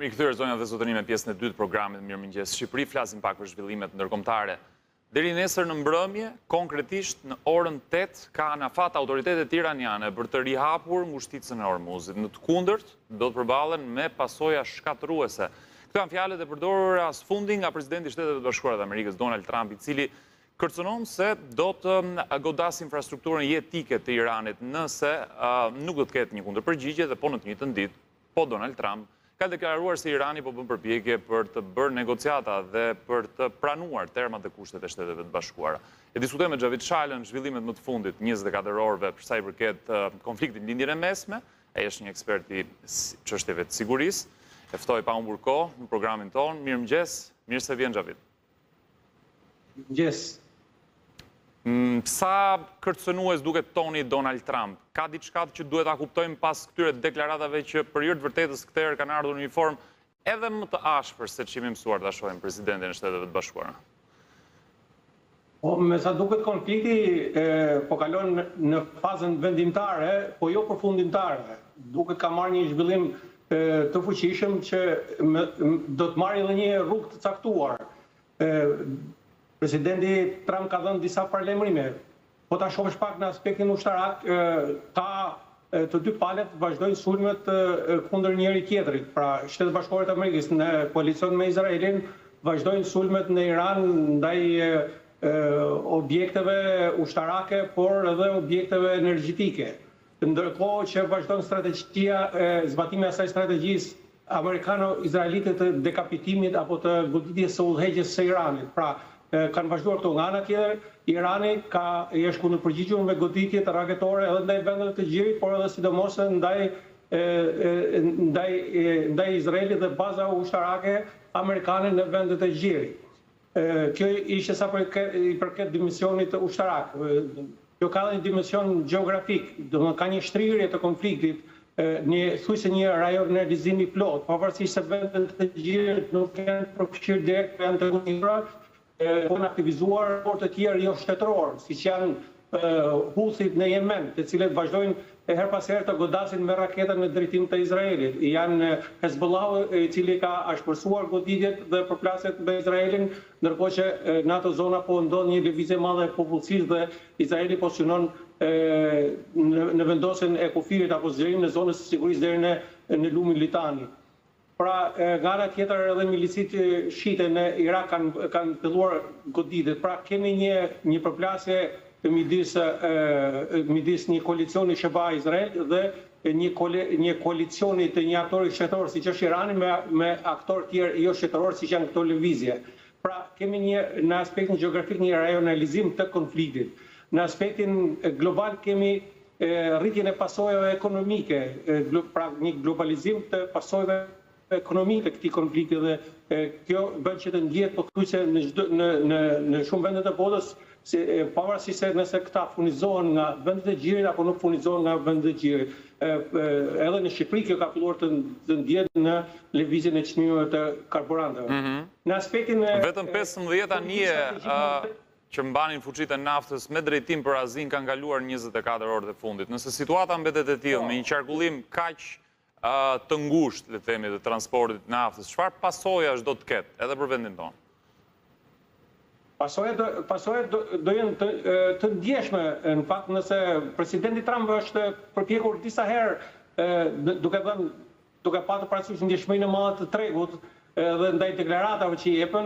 Rikthyer zonja dhe zotëri me pjesën e dytë të programit Mirëmëngjes Shqipëri, flasim pak për zhvillimet ndërkombëtare. Deri nesër në mbrëmje, konkretisht në orën 8, ka anafat autoritetet iraniane për të rihapur ngushticën e Hormuzit. Në të kundërt, do të përballen me pasoja shkatërruese. Këto janë fjalët e përdorura së fundi nga presidenti i Shtetit Bashkuar të Amerikës Donald Trump, i cili kërcënon se do të godas infrastrukturën jetike të Iranit nëse nuk do të ketë një kundërpërgjigje dhe po në të njëjtën ditë, po Donald Trump ka deklaruar se Irani po bën përpjekje për të bërë negociata dhe për të pranuar termat dhe kushtet e Shteteve të Bashkuara. E diskutojmë me Xhavid Shalën zhvillimet më të fundit 24 orëve për sa i përket konfliktit në lindjen e mesme. Ai është një ekspert i çështjeve të sigurisë. E ftoj pa humbur kohë në programin tonë. Mirëmëngjes, mirë se vjen Xhavid. Mirëmëngjes. Sa kërcënues duket toni Donald Trump? Ka diçka që duhet ta kuptojmë pas këtyre deklaratave që për hir të vërtetës këtë herë kanë ardhur në një formë edhe më të ashpër se ç'imi mësuar ta shohim presidentin e Shteteve të Bashkuara? Po, me sa duket konflikti po kalon në fazën vendimtare, po jo përfundimtare. Duket ka marrë një zhvillim të fuqishëm që do të marrë edhe një rrugë të caktuar. Presidenti Trump ka dhënë disa parlemrime. Po ta shohësh pak në aspektin ushtarak, të dy palët vazhdojnë sulmet kundër njëri tjetrit. Pra, Shtetet Bashkuara të Amerikës në koalicion me Izraelin vazhdojnë sulmet në Iran ndaj objekteve ushtarake, por edhe objekteve energjetike. Ndërkohë që vazhdon strategjia, zbatimi i asaj strategjisë amerikano-izraelite të dekapitimit apo të goditjes së udhëheqjes së Iranit. Pra, kanë vazhduar këto nga ana tjetër, Irani është kundërpërgjigjur me goditje të raketore edhe ndaj vendeve të gjirit, por edhe sidomos ndaj Izraelit dhe baza ushtarake amerikane në vendet e gjirit. Kjo ishte sa i përket dimensionit ushtarak. Kjo ka dhe një dimension gjeografik, ka një shtrirje të konfliktit, thuajse një rajonalizim i plot, pavarësisht se vendet e gjirit nuk janë përfshirë direkt në të unira, po në aktivizuar por të tjerë jo shtetëror, siç janë Huthit në Yemen, të cilët vazhdojnë her pas here të godasin me raketa në drejtim të Izraelit. Janë Hezbollah, i cili ka ashpërsuar goditjet dhe përplasjet me Izraelin, ndërkohë që në ato zona po ndodh një lëvizje madhe e popullsisë dhe Izraeli po synon në vendosjen e kufirit apo zgjerim në zonën e sigurisë deri në lumin Litani. Pra, nga ana tjetër edhe milicit shite në Irak kanë filluar goditjet. Pra, kemi një përplasje midis një koalicioni Sheba-Izrael dhe një koalicioni të një aktori shtetëror, siç është Irani, me aktorë tjerë jo shtetëror, siç janë këto lëvizje. Pra, kemi në aspektin gjeografik një rajonalizim të konfliktit. Në aspektin global kemi rritjen e pasojave ekonomike, pra një globalizim të pasojave ekonomike këtij konflikti dhe kjo bën që të ndihet pothuajse në shumë vende të botës, pavarësisht se nëse këta furnizohen nga vendet e gjirit apo nuk furnizohen nga vendet e gjirit. Edhe në Shqipëri kjo ka filluar të ndihet në lëvizjen e çmimeve të karburanteve. Në aspektin vetëm 15 anije që mbanin fuqitë e naftës me drejtim për Azinë kanë kaluar 24 orët e fundit. Nëse situata mbetet e tillë me një qarkullim kaq të ngushtë, le të themi, të transportit naftës, çfarë pasojash do të ketë edhe për vendin tonë? Pasojat do jenë të ndjeshme. Në fakt, nëse presidenti Trump është përpjekur disa herë duke patur parasysh ndjeshmërinë e madhe të tregut dhe ndaj deklaratave që i jepen,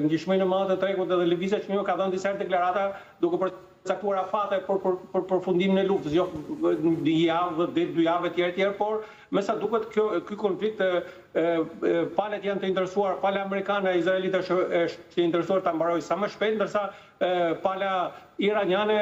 ndjeshmërinë e madhe të tregut edhe lëvizja çmimeve ka dhënë disa deklarata duke përcaktuar afate për përfundimin e luftës, jo një javë dhe 2 javë tjerë, por me sa duket ky konflikt palët janë të interesuar, pala amerikane e Izraelit është interesuar ta mbarojë sa më shpejt, ndërsa pala iraniane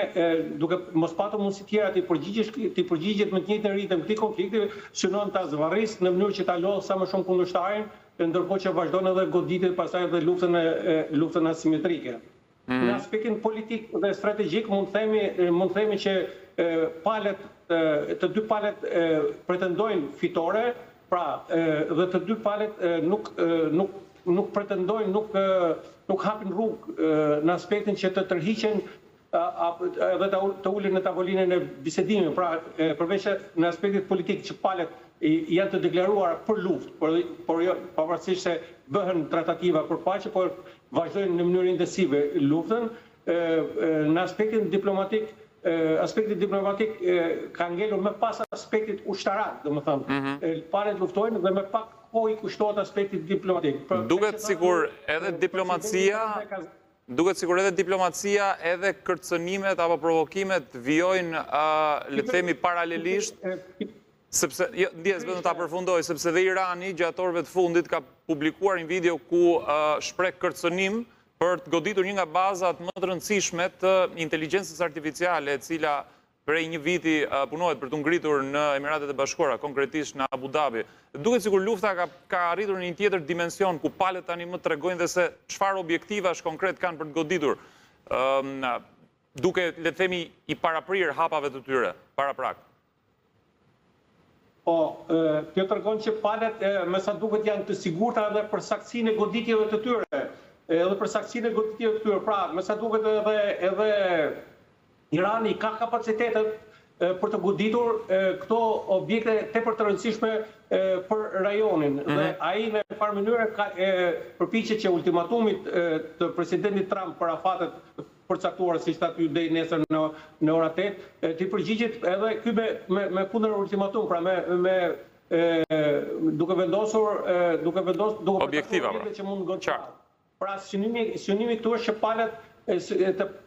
duke mos patur mundësi tjera të përgjigjet me të njëjtën ritëm këtij konflikti, synon ta zvarrisë në mënyrë që ta lodhë sa më shumë kundërshtarin, ndërkohë që vazhdon edhe goditjet pastaj edhe luftën asimetrike. Në aspektin politik dhe strategjik mund themi që të dy palët pretendojnë fitore, pra dhe të dy palët nuk pretendojnë, nuk hapin rrugë në aspektin që të tërhiqen edhe të ulin në tavolinën e bisedimit, pra përveç në aspektit politik që palët janë të deklaruar për luftë, por jo pavarësisht se bëhen tratativa për paqe, por vazhdojnë në mënyrë intensive luftën. Në aspektin diplomatik, ka ngelur me pas aspektit ushtarak, domethënë, palët luftojnë dhe me pak kohë i kushtohet aspektit diplomatik. Duket sikur edhe diplomacia, edhe kërcënimet apo provokimet vijojnë, le të themi, paralelisht, sepse, ndjes vetëm ta përfundoj, sepse dhe Irani gjatë orëve të fundit ka publikuar një video ku shpreh kërcënim për të goditur një nga bazat më të rëndësishme të inteligjencës artificiale, e cila prej një viti punohet për të ngritur në Emiratet e Bashkuara, konkretisht në Abu Dhabi. Duket sikur lufta ka arritur në një tjetër dimension, ku palët tani më tregojnë dhe se çfarë objektivash konkret kanë për të goditur, duke, le të themi, i paraprir hapave të tyre, paraprak. Po, kjo tregon që palët me sa duket janë të sigurta edhe për saktësinë e goditjeve të tyre. Pra, me sa duket edhe Irani ka kapacitetet për të goditur këto objekte tepër të rëndësishme për rajonin. Dhe ai në farë mënyrë përpiqet që ultimatumit të presidentit Trump për afatet përcaktuara siç tha ky deri nesër në orën 8, të përgjigjet edhe ky me kundër ultimatum, pra duke vendosur objektiva që mund godet. Pra synimi këtu është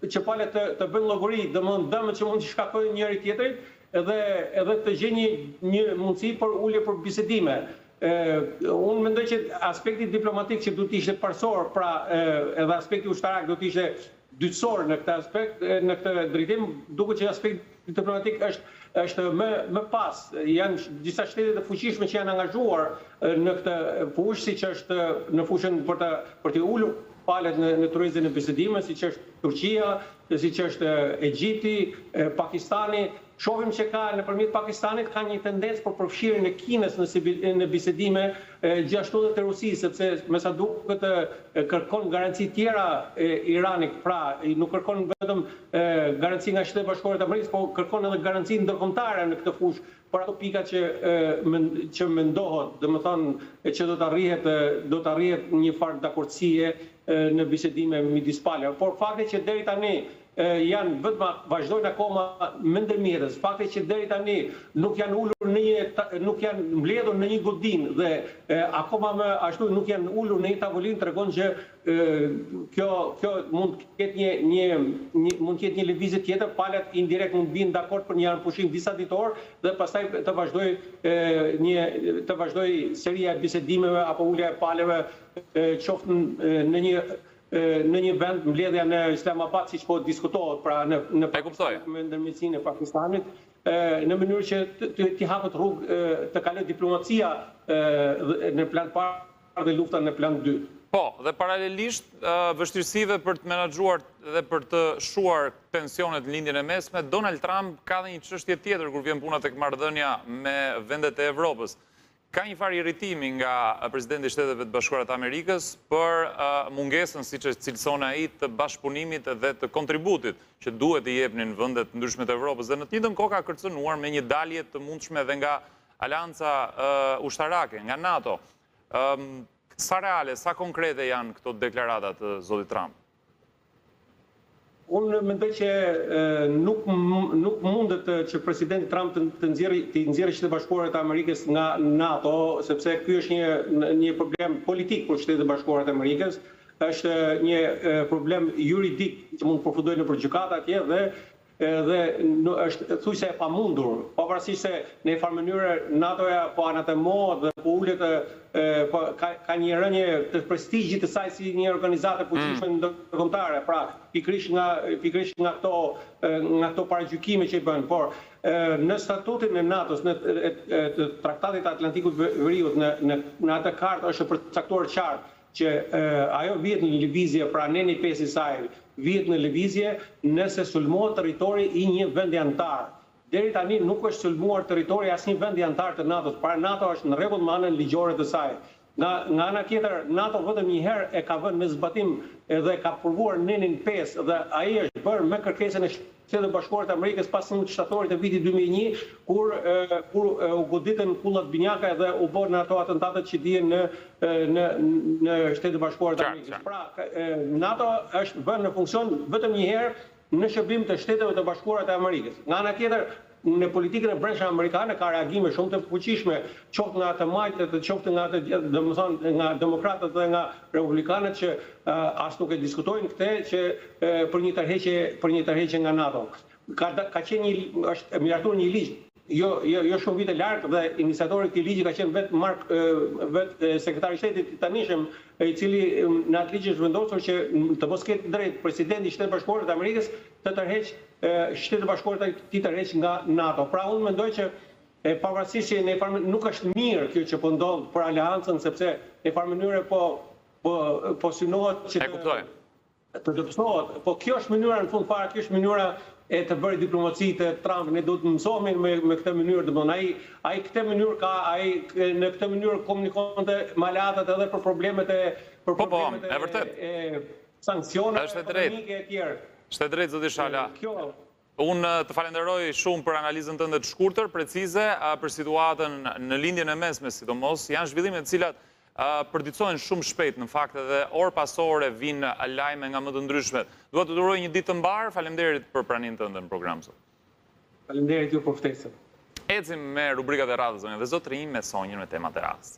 që palët të bëjnë llogari, domethënë dëmet që mund të shkaktojnë njëri tjetrit, edhe të gjejnë një mundësi për ulje për bisedime. Unë mendoj që aspekti diplomatik që duhet të ishte parsor, pra edhe aspekti ushtarak duhet të ishte dytësor në këtë aspekt, në këtë drejtim, duket që aspekti diplomatik është më pas. Janë disa shtete të fuqishme që janë angazhuar në këtë fushë, siç është në fushën për të ulur palët në tërheqjen e bisedimeve, siç është Turqia, siç është Egjipti, Pakistani. Shohim që nëpërmjet Pakistanit ka një tendencë për përfshirjen e Kinës në bisedime, gjithashtu edhe të Rusisë, sepse me sa duket kërkon garanci tjera Irani, pra nuk kërkon vetëm garanci nga Shtetet Bashkuara të Amerikës, por kërkon edhe garanci ndërkombëtare në këtë fushë për ato pika që mendohet, domethënë që do të arrihet një farë dakordësie në bisedime midis palëve. Por fakti që deri tani janë vetëm vazhdojnë akoma me ndërmjetës, fakti që deri tani nuk janë ulur nuk janë mbledhur në një godinë dhe akoma më ashtu nuk janë ulur në një tavolinë, tregon që kjo mund të ketë një lëvizje tjetër, palët indirekt mund të vinë dakord për një pushim disa ditor dhe pastaj të vazhdoj seria e bisedimeve apo ulja e palëve qoftë në një vend mbledhja në Islamabad, siç po diskutohet, pra në ndërmjetësinë e Pakistanit, në mënyrë që t'i hapet rrugë të kalojë diplomacia në plan parë dhe lufta në plan 2. Po, dhe paralelisht vështirësive për të menaxhuar dhe për të shuar tensionet në lindjen e mesme, Donald Trump ka dhe një çështje tjetër kur vjen puna tek marrëdhënia me vendet e Evropës. Ka një farë irritimi nga presidenti i Shteteve të Bashkuara të Amerikës për mungesën, siç e cilëson ai, të bashkëpunimit dhe të kontributit që duhet i jepnin vendet ndryshme të Evropës, dhe në të njëjtën kohë ka kërcënuar me një dalje të mundshme edhe nga Aleanca Ushtarake, nga NATO. Sa reale, sa konkrete janë këto deklarata të zotit Trump? Unë mendoj që nuk mundet që presidenti Trump të nxjerrë Shtetet Bashkuara të Amerikës nga NATO, sepse ky është një problem politik për Shtetet Bashkuara të Amerikës, është një problem juridik që mund të përfundojë nëpër gjykata atje dhe është thujse e pamundur, pavarësisht se në një farë mënyrë NATO-ja po anatemohet dhe po ulet ka një rënje të prestigjit të saj si një organizatë fuqishme ndërkombëtare, pra pikërisht nga këto paragjykime që i bën, por në statutin e NATO-s, në Traktatit të Atlantikut Veriut, në atë kartë është përcaktuar qartë që ajo vihet në lëvizje, pra neni 5 i saj vihet në lëvizje nëse sulmohet territori i një vendi antar. Deri tani nuk është sulmuar territori asnjë vendi antar të NATO-s, pra NATO është në rregull me anën ligjore të saj. Nga ana tjetër, NATO vetëm një herë e ka vënë me zbatim dhe ka provuar nenin 5 dhe ai është bërë me kërkesën e Shtetit Bashkuar të Amerikës pas 11 shtatorit të vitit 2001, kur u goditën kullat binjaka dhe u bën ato atentatet që dihen në Shtetin Bashkuar të Amerikës. Pra, NATO është vënë në funksion vetëm një herë në shërbim të Shteteve të Bashkuara të Amerikës. Nga ana tjetër, në politikën e brendshme amerikane ka reagime shumë të fuqishme, qoftë nga të majtët, qoftë nga demokratët dhe nga republikanët që as nuk e diskutojnë këtë që për një tërheqje nga NATO. Ka qenë është miratuar një ligj jo shumë vite larg dhe iniciatori i këtij ligji ka qenë vetë sekretari i shtetit i tanishëm, i cili në atë ligj është vendosur që të mos ketë drejt presidenti i Shtetit Bashkuar të Amerikës të tërheqë Shtetit Bashkuar të tërheqë nga NATO. Pra unë mendoj që pavarësisht që nuk është mirë kjo që po ndodh për aleancën, sepse në farë mënyrë po synohet që të dëpsohet, po kjo është mënyra në fund fare, kjo është mënyra e të bërë diplomaci të Trump, ne do të mësohemi me këtë mënyrë, domethënë ai këtë mënyrë ka, ai në këtë mënyrë komunikonte malatat edhe për problemet e sankcioneve ekonomike e tjerë. Është drejt zoti Shala. Unë të falenderoj shumë për analizën tënde të shkurtër, precize, për situatën në lindjen e mesme sidomos. Janë zhvillime të cilat përditësojnë shumë shpejt, në fakt edhe orë pas ore vinë lajme nga më të ndryshmet. Dua të uroj një ditë të mbarë, faleminderit për praninë tënde në program sot. Faleminderit ju për ftesën. Ecim me rubrikat e radhës, zonja dhe zotërinj, me Sonjën me temat e radhës.